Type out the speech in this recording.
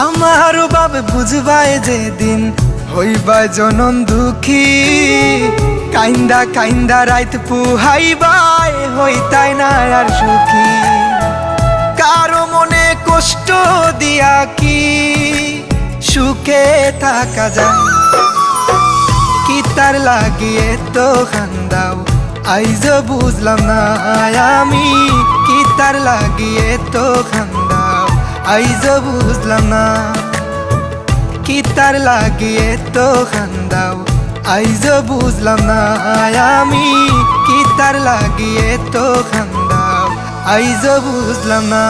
আমার বাপ বুঝবায় যেদিন হইবায় জনম দুঃখী, কাইন্দা কাইন্দা রাইত পুহাইবায় হইতাই না আর সুখী। কারো মনে কষ্ট দিয়া কি সুখে থাকা যায়, কি তার লাগিয়ে তো খান্দাও আইজ বুঝলাম না আমি, কি তার লাগিয়ে তো খান্দাও আইজ বুঝলাম না, কি তার লাগিয়ে তো খান্দাও আইজ বুঝলাম না আমি, কি তার লাগিয়ে তো খান্দাও আইজ বুঝলাম না।